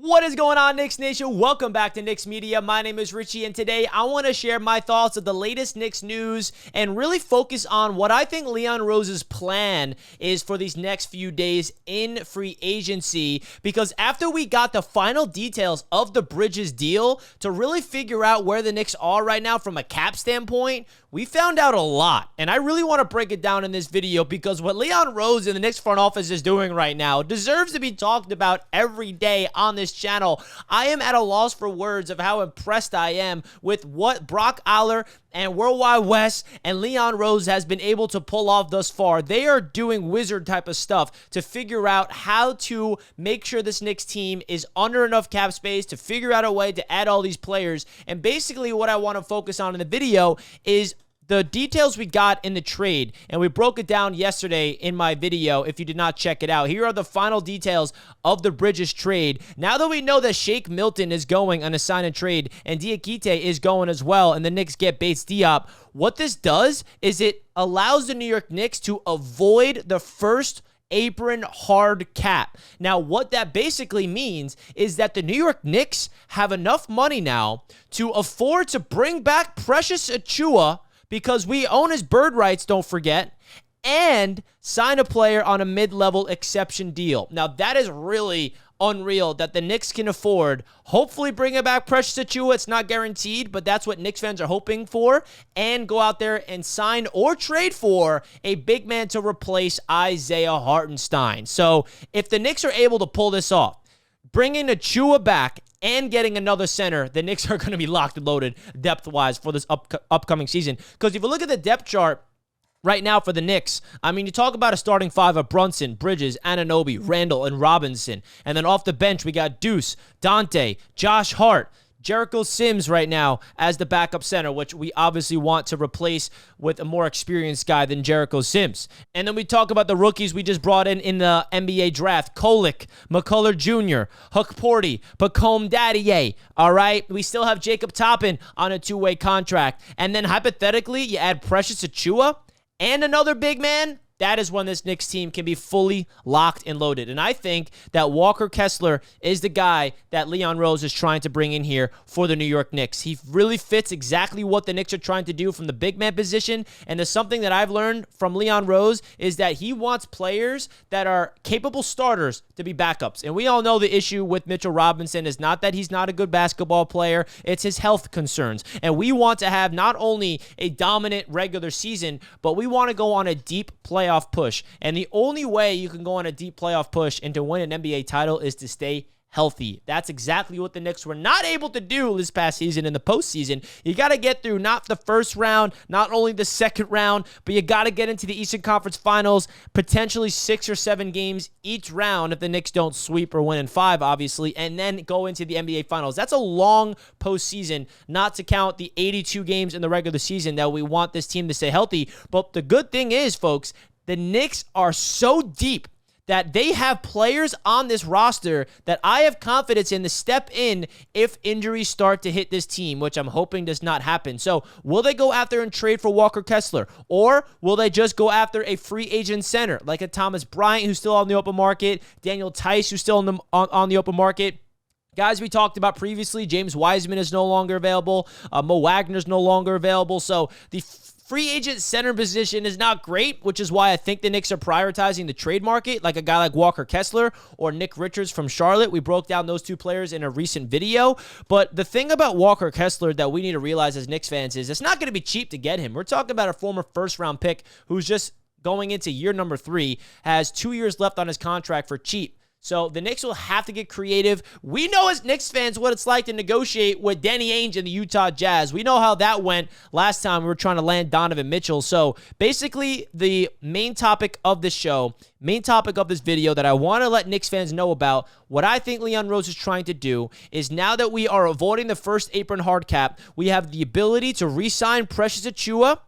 What is going on, Knicks Nation? Welcome back to Knicks Media. My name is Richie, and today I want to share my thoughts of the latest Knicks news and really focus on what I think Leon Rose's plan is for these next few days in free agency. Because after we got the final details of the Bridges deal to really figure out where the Knicks are right now from a cap standpoint, we found out a lot. And I really want to break it down in this video because what Leon Rose and the Knicks front office is doing right now deserves to be talked about every day on this channel. I am at a loss for words of how impressed I am with what Brock Aller and Worldwide Wes and Leon Rose has been able to pull off thus far. They are doing wizard type of stuff to figure out how to make sure this Knicks team is under enough cap space to figure out a way to add all these players. And basically what I want to focus on in the video is the details we got in the trade, and we broke it down yesterday in my video if you did not check it out. Here are the final details of the Bridges trade. Now that we know that Shake Milton is going on a sign and trade and Diakite is going as well, and the Knicks get Bates Diop, what this does is it allows the New York Knicks to avoid the first apron hard cap. Now, what that basically means is that the New York Knicks have enough money now to afford to bring back Precious Achiuwa, because we own his bird rights, don't forget, and sign a player on a mid-level exception deal. Now, that is really unreal that the Knicks can afford. Hopefully bringing back Precious Achiuwa. It's not guaranteed, but that's what Knicks fans are hoping for, and go out there and sign or trade for a big man to replace Isaiah Hartenstein. So if the Knicks are able to pull this off, bringing Achiuwa back and getting another center, the Knicks are going to be locked and loaded depth-wise for this upcoming season. Because if you look at the depth chart right now for the Knicks, I mean, you talk about a starting five of Brunson, Bridges, Anunoby, Randall, and Robinson. And then off the bench, we got Deuce, Dante, Josh Hart, Jericho Sims right now as the backup center, which we obviously want to replace with a more experienced guy than Jericho Sims. And then we talk about the rookies we just brought in the NBA draft. Kolek, McCullough Jr., Hook Porty, Pacome Daddier. All right, we still have Jacob Toppin on a two-way contract. And then hypothetically, you add Precious Achiuwa and another big man. That is when this Knicks team can be fully locked and loaded. And I think that Walker Kessler is the guy that Leon Rose is trying to bring in here for the New York Knicks. He really fits exactly what the Knicks are trying to do from the big man position. And there's something that I've learned from Leon Rose is that he wants players that are capable starters to be backups. And we all know the issue with Mitchell Robinson is not that he's not a good basketball player, it's his health concerns. And we want to have not only a dominant regular season, but we want to go on a deep playoff push. And the only way you can go on a deep playoff push and to win an NBA title is to stay healthy. That's exactly what the Knicks were not able to do this past season in the postseason. You got to get through not the first round, not only the second round, but you got to get into the Eastern Conference Finals, potentially 6 or 7 games each round if the Knicks don't sweep or win in 5, obviously, and then go into the NBA Finals. That's a long postseason, not to count the 82 games in the regular season that we want this team to stay healthy. But the good thing is, folks, the Knicks are so deep that they have players on this roster that I have confidence in to step in if injuries start to hit this team, which I'm hoping does not happen. So will they go after and trade for Walker Kessler? Or will they just go after a free agent center like a Thomas Bryant who's still on the open market, Daniel Tice who's still on the open market? Guys we talked about previously, James Wiseman is no longer available. Mo Wagner's no longer available. So the free agent center position is not great, which is why I think the Knicks are prioritizing the trade market, like a guy like Walker Kessler or Nick Richards from Charlotte. We broke down those two players in a recent video. But the thing about Walker Kessler that we need to realize as Knicks fans is it's not going to be cheap to get him. We're talking about a former first-round pick who's just going into year number 3, has 2 years left on his contract for cheap. So the Knicks will have to get creative. We know as Knicks fans what it's like to negotiate with Danny Ainge and the Utah Jazz. We know how that went last time we were trying to land Donovan Mitchell. So basically the main topic of this show, main topic of this video that I want to let Knicks fans know about, what I think Leon Rose is trying to do is now that we are avoiding the first apron hard cap, we have the ability to re-sign Precious Achiuwa,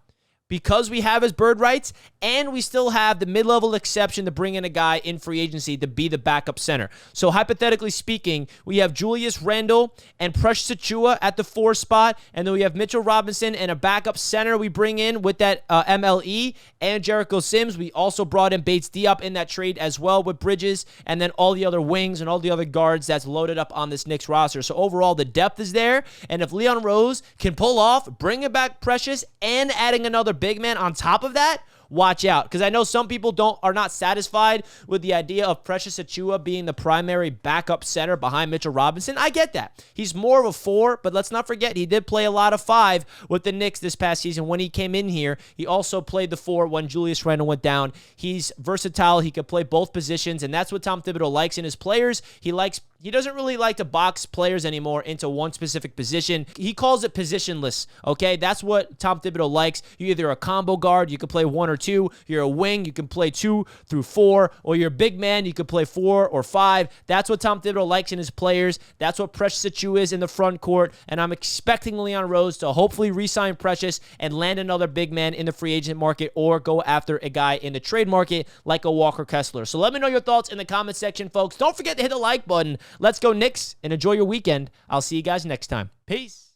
because we have his bird rights, and we still have the mid-level exception to bring in a guy in free agency to be the backup center. So hypothetically speaking, we have Julius Randle and Precious Achiuwa at the 4 spot, and then we have Mitchell Robinson and a backup center we bring in with that MLE and Jericho Sims. We also brought in Bates Diop in that trade as well with Bridges, and then all the other wings and all the other guards that's loaded up on this Knicks roster. So overall, the depth is there, and if Leon Rose can pull off bringing back Precious and adding another big man on top of that, watch out, because I know some people are not satisfied with the idea of Precious Achiuwa being the primary backup center behind Mitchell Robinson. I get that. He's more of a 4, but let's not forget he did play a lot of 5 with the Knicks this past season when he came in here. He also played the 4 when Julius Randle went down. He's versatile. He could play both positions, and that's what Tom Thibodeau likes in his players. He doesn't really like to box players anymore into one specific position. He calls it positionless, okay? That's what Tom Thibodeau likes. You're either a combo guard, you can play 1 or 2. You're a wing, you can play 2 through 4. Or you're a big man, you can play 4 or 5. That's what Tom Thibodeau likes in his players. That's what Precious Achiuwa is in the front court. And I'm expecting Leon Rose to hopefully re-sign Precious and land another big man in the free agent market or go after a guy in the trade market like a Walker Kessler. So let me know your thoughts in the comment section, folks. Don't forget to hit the like button. Let's go Knicks, and enjoy your weekend. I'll see you guys next time. Peace.